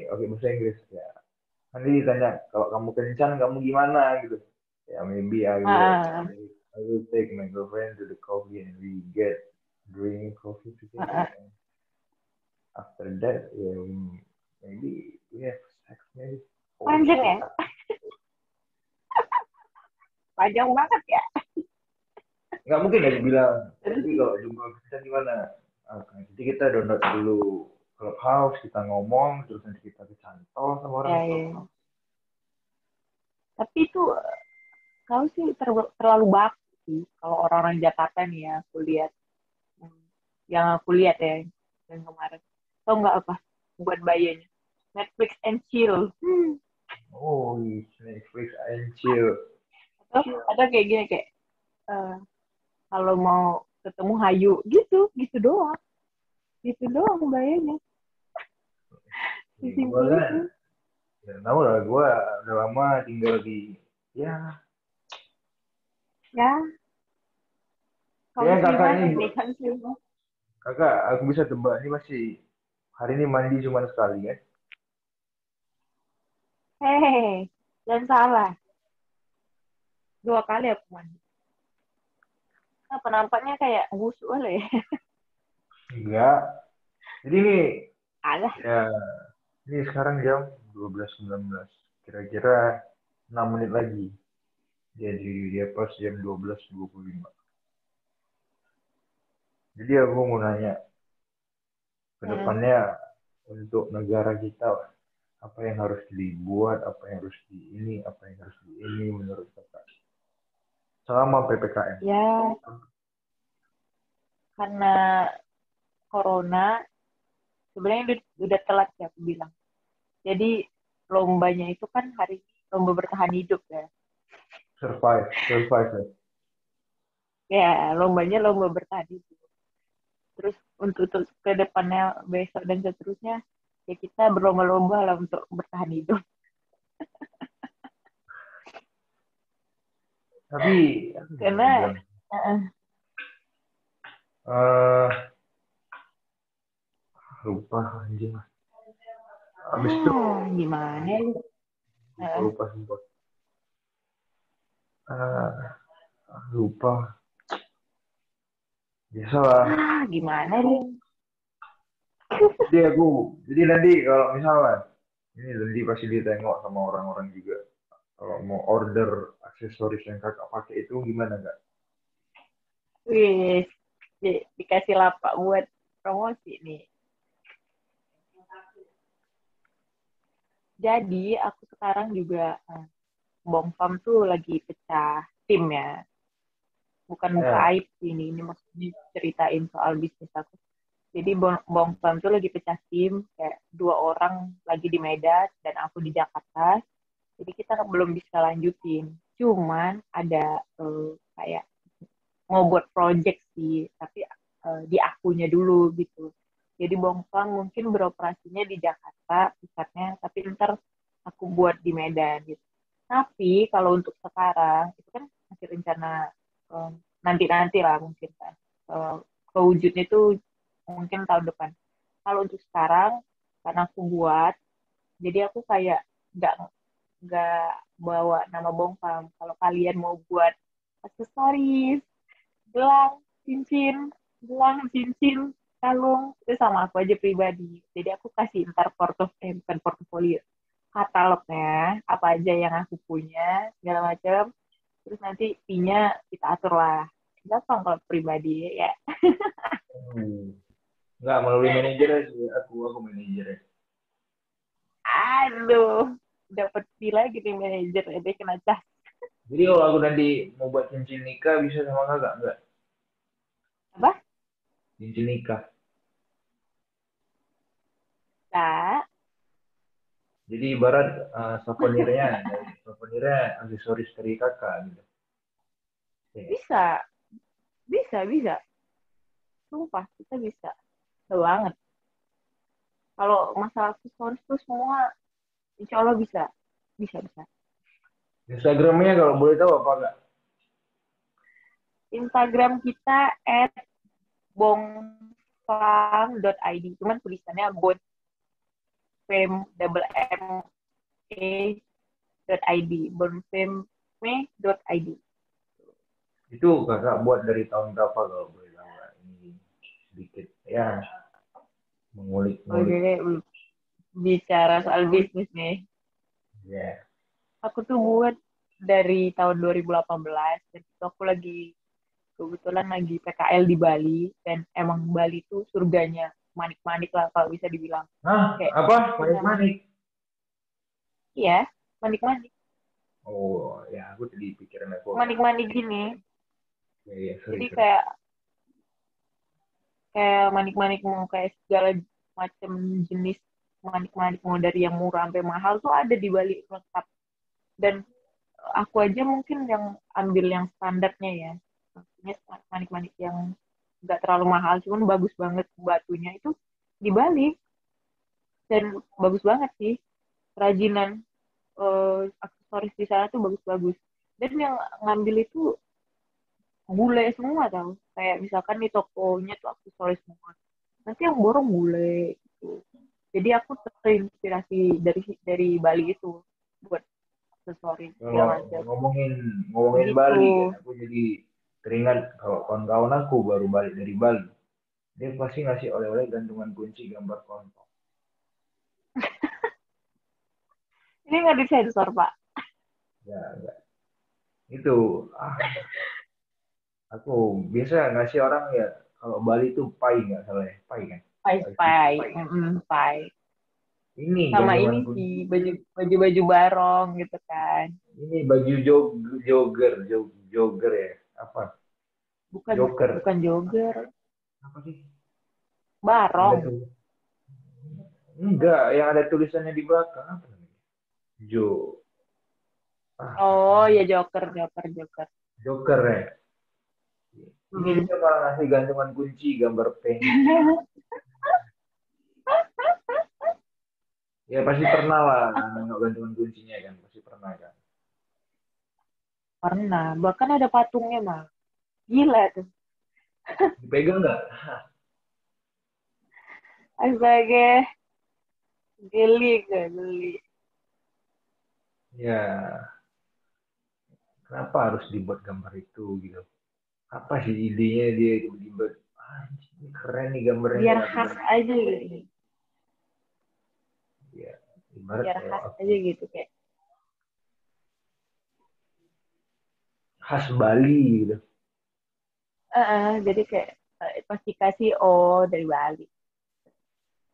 Oke bahasa Inggris ya. Nanti ditanya kalau kamu kencan kamu gimana gitu. Ya maybe Ah, I will take my girlfriend to the coffee and we get drink coffee ah, together. ah. after that maybe we have sex maybe. Oh Panjang shit. ya? Panjang banget ya. Nggak mungkin ya dibilang. Terus Tapi kalau jumpa kita gimana? Nanti kita download dulu Clubhouse, kita ngomong, terus nanti kita kecantol sama orang ya, ya. Clubhouse. Tapi itu kau sih terlalu bakti sih. Kalau orang-orang Jakarta nih ya, aku lihat. Yang aku lihat ya, yang kemarin. Tau nggak apa? Buat bayarnya. Netflix and chill. Oh, Netflix and chill. Atau kayak gini, kayak eh, kalau mau ketemu hayu, gitu doang. Gitu doang bayarnya. Gue Sesimpel kan, itu. ya tahu lah, gue udah lama tinggal di, ya, Ya, kamu kayak sih kakak mah, ini, kan sih mah. kakak, aku bisa tebak ini masih hari ini mandi cuma sekali ya. Hehehe, jangan salah. 2 kali aku mandi. Nah, penampaknya kayak busuk lah ya. Enggak. Jadi ini, Alah, ya, ini sekarang jam 12.19. Kira-kira 6 menit lagi. Jadi dia pas jam 12.25. Jadi aku mau nanya, ke hmm, depannya untuk negara kita, apa yang harus dibuat, apa yang harus di ini, apa yang harus di ini menurut kakak. Selama PPKM. ya karena corona sebenarnya udah telat ya aku bilang. Jadi lombanya itu kan hari ini lomba bertahan hidup ya. Survive ya. Ya, lombanya lomba bertahan hidup. Terus untuk ke depannya besok dan seterusnya, ya kita berlomba-lomba lah untuk bertahan hidup. Tapi, aku Karena bilang, uh, eh lupa anjing. Habis itu, gimana lu? lupa, Uh, lupa sempat. Eh, lupa. Biasalah. gimana lu? Jadi nanti kalau misalnya, ini nanti pasti ditengok sama orang-orang juga. Kalau mau order aksesoris yang kakak pakai itu gimana kak? Wih, dikasih lapak buat promosi nih. Jadi aku sekarang juga Bongfam tuh lagi pecah tim ya. Bukan buka Ya, aib sih ini maksudnya ceritain soal bisnis aku. Jadi Bongfam tuh lagi pecah tim, kayak 2 orang lagi di Medan dan aku di Jakarta. Jadi kita belum bisa lanjutin. Cuman ada kayak mau buat project sih, tapi di akunya dulu gitu. Jadi Bongfang mungkin beroperasinya di Jakarta pusatnya, tapi ntar aku buat di Medan gitu. Tapi kalau untuk sekarang itu kan masih rencana nanti-nanti lah mungkin kan. Eh, Kewujudnya itu mungkin tahun depan. Kalau untuk sekarang karena aku buat, jadi aku kayak nggak nggak bawa nama Bongfam. Kalau kalian mau buat aksesoris, gelang, cincin, kalung, itu sama aku aja pribadi. Jadi aku kasih ntar bukan portofolio, katalognya, apa aja yang aku punya, segala macam. Terus nanti fee-nya kita atur lah. Gampang kalau pribadi ya. nggak melalui manajer aja. Aku manajer ya. Aduh, dapat fee lagi nih manajer, dia kena cas. Jadi kalau aku nanti mau buat cincin nikah bisa sama kakak nggak? Apa? Cincin nikah. Nah, Jadi ibarat souvenirnya aksesoris dari kakak gitu. Ya. bisa, bisa. Sumpah, kita bisa. Bisa banget. Kalau masalah aksesoris tuh semua insya Allah bisa. Bisa. Instagramnya kalau boleh tahu apa nggak? Instagram kita @bongfam.id. Cuman tulisannya bonfame.id. Bonfame.id. Itu kakak buat dari tahun berapa kalau boleh tahu nggak? Ini sedikit ya. mengulik-ngulik. Oke, bicara soal bisnis nih. Ya. Aku tuh buat dari tahun 2018 dan itu aku lagi kebetulan lagi PKL di Bali dan emang Bali tuh surganya manik-manik lah kalau bisa dibilang. Hah? Kayak Apa? apa sih namanya? Manik-manik? Iya, manik-manik. Oh, ya aku tadi pikiran aku apa? Manik-manik gini. Ya, ya, sorry, Jadi sorry. kayak kayak manik-manik mau kayak segala macam jenis manik-manik mau dari yang murah sampai mahal tuh ada di Bali lengkap. Dan aku aja mungkin yang ambil yang standarnya ya. Maksudnya manik-manik yang nggak terlalu mahal, cuman bagus banget batunya itu di Bali dan bagus banget sih kerajinan aksesoris di sana tuh bagus-bagus. Dan yang ngambil itu bule semua tau. Kayak misalkan di tokonya tuh aksesoris semua. Nanti yang borong bule gitu. Jadi aku terinspirasi dari Bali itu buat aksesoris Kalau segala macam. ngomongin ngomongin Begitu. Bali kan, aku jadi teringat kalau kawan-kawan aku baru balik dari Bali. Dia pasti ngasih oleh-oleh gantungan kunci gambar kontol. Ini nggak disensor, Pak. Ya, enggak. Itu aku biasa ngasih orang ya kalau Bali itu pai nggak salah ya, pai kan? Pai, Pai susu. pai. Pai. Ini Sama gantungan ini kunci. sih, baju-baju barong gitu kan. Ini baju jogger ya. Apa? Bukan Joker. bukan jogger, Apa sih? Yang ada barong. tuh. Enggak, yang ada tulisannya di belakang apa namanya? Jo. Oh, Namanya. ya joker, joker, joker. Joker ya. Ini Hmm. dia malah ngasih gantungan kunci gambar penis. Ya pasti pernah lah nengok gantungan kuncinya kan, pasti pernah kan. Pernah, bahkan ada patungnya mah. Gila tuh. Dipegang nggak? Astaga, geli gak geli. Ya, kenapa harus dibuat gambar itu gitu? Apa sih idenya dia dibuat? Ini keren nih gambarnya nih Biar aku khas bilang. aja gitu. Ya, ibarat Biar kalau khas aku aja gitu kayak. khas Bali gitu. Jadi kayak pasti kasih oh dari Bali.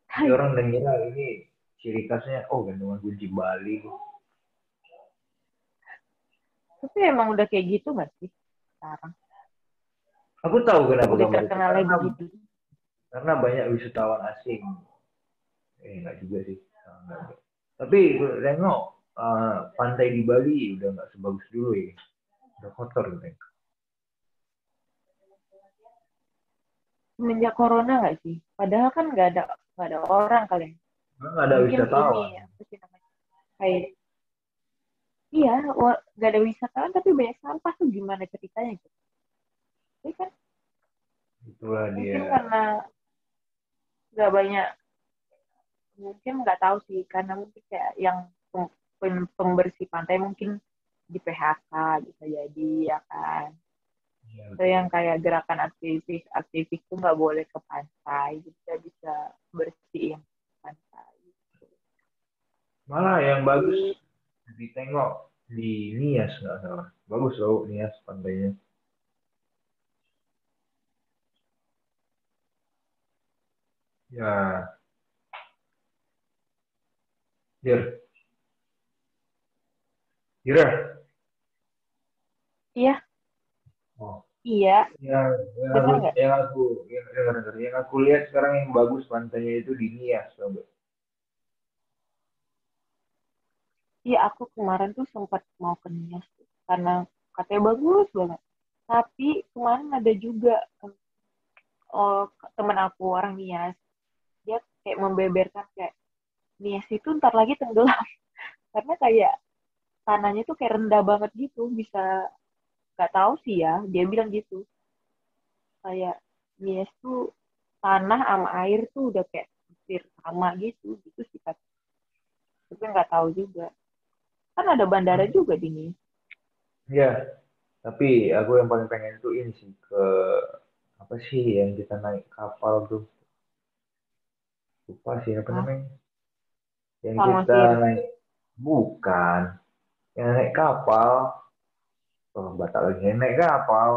Jadi orang dengar ini ciri khasnya, oh gantungan kunci Bali. Tapi emang udah kayak gitu gak sih sekarang? Aku tahu kenapa Udah gambar itu terkenalnya begitu. karena banyak wisatawan asing. Enggak juga sih. Enggak. Tapi nengok pantai di Bali udah nggak sebagus dulu ya. Udah kotor gitu. Semenjak corona gak sih? Padahal kan nggak ada orang kali ya. Nggak ada Mungkin ini wisatawan. apa sih namanya? Kayak iya, nggak ada wisatawan tapi banyak sampah tuh gimana ceritanya gitu. Jadi kan Itulah mungkin dia. karena nggak banyak, mungkin nggak tahu sih karena mungkin kayak yang pembersih pantai mungkin di PHK bisa jadi ya kan. Ya, Atau betul. yang kayak gerakan aktivis tuh nggak boleh ke pantai, bisa bisa bersihin pantai. Malah yang bagus Jadi ditengok di Nias nggak salah. Bagus loh Nias pantainya. Ya, Jir, Jira. iya, Oh, iya, yang yang aku dengar nggak? yang aku yang aku lihat sekarang yang bagus pantainya itu di Nias, tau nggak? Iya, aku kemarin tuh sempat mau ke Nias tuh, karena katanya bagus banget. Tapi kemarin ada juga oh, temen aku orang Nias, dia kayak membeberkan kayak Nias itu ntar lagi tenggelam karena kayak tanahnya tuh kayak rendah banget gitu, bisa nggak tahu sih ya, dia bilang gitu kayak Nias tuh tanah sama air tuh udah kayak hampir sama gitu gitu sih kan. Tapi nggak tahu juga. Kan ada bandara juga di Nias. Ya, tapi aku yang paling pengen itu ini sih ke apa sih yang kita naik kapal tuh Lupa sih apa Hah? namanya. Yang kita Samosir. naik, bukan. Yang naik kapal. Oh, batal lagi. Yang naik kapal.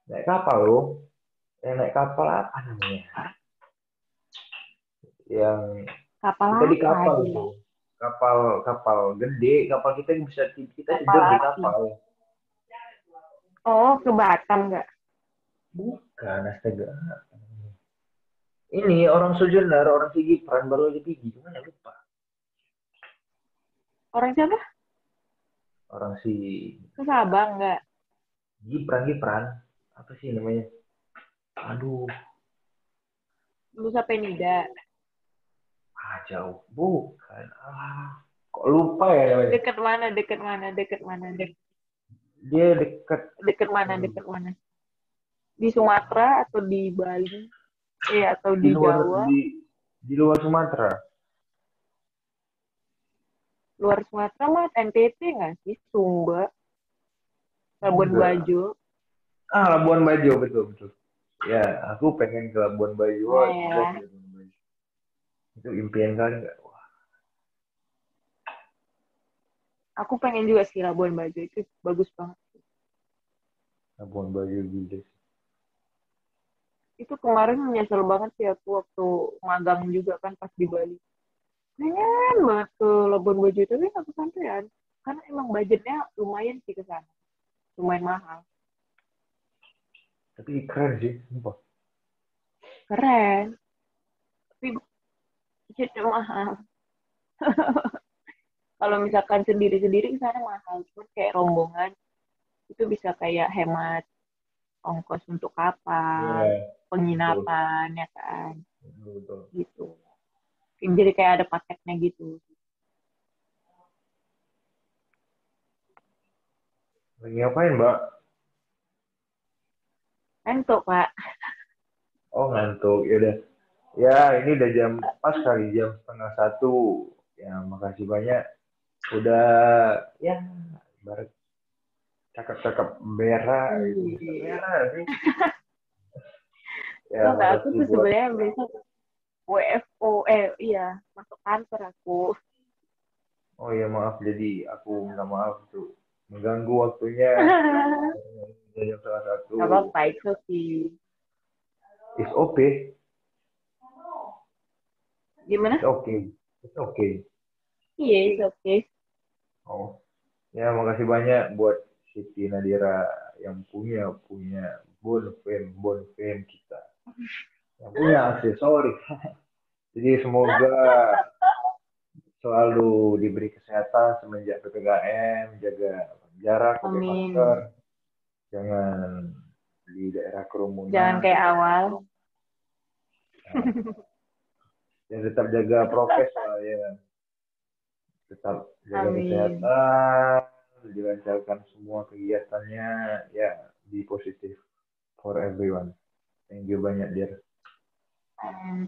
Naik kapal loh. Yang naik kapal apa namanya? Yang Kapal kita di apa kapal gila? itu. Kapal kapal gede. Kapal kita yang bisa kita Kapal tidur di api. kapal. Oh, ke Batam nggak? Bukan, astaga. Ini orang Sojourner, orang Sigipran baru aja pergi. Gimana lupa. Orang siapa? Orang si Ke Sabang nggak? Gibran, Gibran. Apa sih namanya? Aduh, Nusa Penida. jauh. Bukan. Kok lupa ya namanya? Deket mana? Deket mana? Deket mana? Dia dekat. Deket mana? Aduh, Deket mana? Di Sumatera atau di Bali? Atau di di luar Jawa? di luar Sumatera. Luar Sumatera mah NTT nggak sih? Sumba, Labuan Enggak. Bajo. Labuan Bajo, betul betul. Ya, aku pengen ke Labuan Bajo. Nah Wah, gila sih ya, Labuan Bajo. Itu impian kali nggak? Wah, aku pengen juga sih Labuan Bajo itu bagus banget. Labuan Bajo gila sih. Itu kemarin menyesal banget sih aku waktu magang juga kan pas di Bali. Pengen banget ke Labuan Bajo tapi nggak kesampaian. Karena emang budgetnya lumayan sih ke sana. Lumayan mahal. Tapi keren sih, sumpah. Keren. Tapi budgetnya mahal. Kalau misalkan sendiri-sendiri ke sana mahal. Cuma kayak rombongan itu bisa kayak hemat ongkos untuk kapal, Iya, betul. penginapan, ya kan, Betul, betul. gitu. Jadi kayak ada paketnya gitu. Lagi ngapain, Mbak? Entuk, Pak. Oh, ngantuk. Ya udah. Ya, ini udah jam pas kali jam setengah satu. Ya, makasih banyak. Udah, ya, barat cakep-cakep berak gitu. Bukan Iya. berak sih. Ya, Tuh, Kak, aku makasih tuh buat, sebenarnya besok WFO, iya, masuk kantor aku. oh ya maaf, jadi aku minta maaf tuh. Mengganggu waktunya. Udah jam setengah satu. Gak apa-apa, itu sih. It's okay. It's Gimana? okay. It's okay. Iya, itu oke. Oh, ya makasih banyak buat Siti Nadira yang punya Bonfem kita. Yang punya aksesoris. Jadi semoga selalu diberi kesehatan semenjak PPKM, jaga jarak, pakai masker, Amin. jangan di daerah Jangan kerumunan, kayak awal. nah, dan tetap jaga prokes lah ya, tetap jaga Amin. kesehatan, dilancarkan semua kegiatannya, ya, be positif for everyone. Thank you banyak, Dir.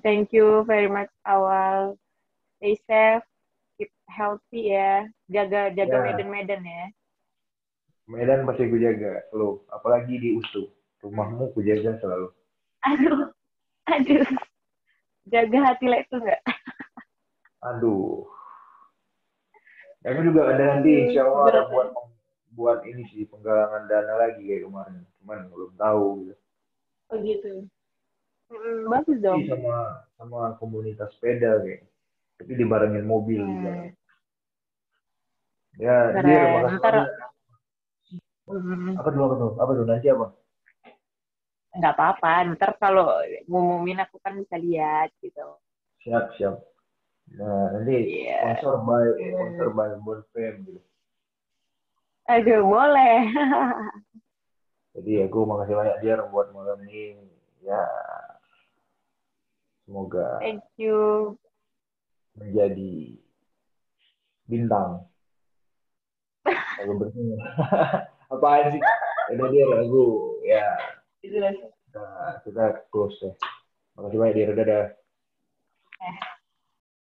Thank you very much, Awal. Stay safe, keep healthy ya. Jaga Ya, Medan-Medan ya. Medan pasti ku jaga selalu, apalagi di USU. Rumahmu ku jaga selalu. Aduh, aduh. Jaga hati lah itu nggak? Aduh, aku juga ada nanti insya Aduh, Allah ada berat ya. buat ini sih penggalangan dana lagi kayak kemarin. Cuman belum tahu gitu. Oh gitu. Bagus Tapi dong. sama sama komunitas sepeda kayak. Tapi dibarengin mobil di belakang. Hmm, Ya, Dir, keren. makasih Ntar banyak. hmm, Apa tuh? Apa tuh? Nanti apa? nggak apa-apa. Ntar kalau ngumumin aku kan bisa lihat gitu. Siap, siap. Nah, nanti Iya. sponsor by Bonfem gitu. Aduh, boleh. Jadi aku makasih banyak Dir buat malam ini. Ya, semoga Thank you. menjadi bintang kalau bersih. Apaan sih? Udah Dir, aku ya Itu kita close ya. Makasih banyak Dir, dadah.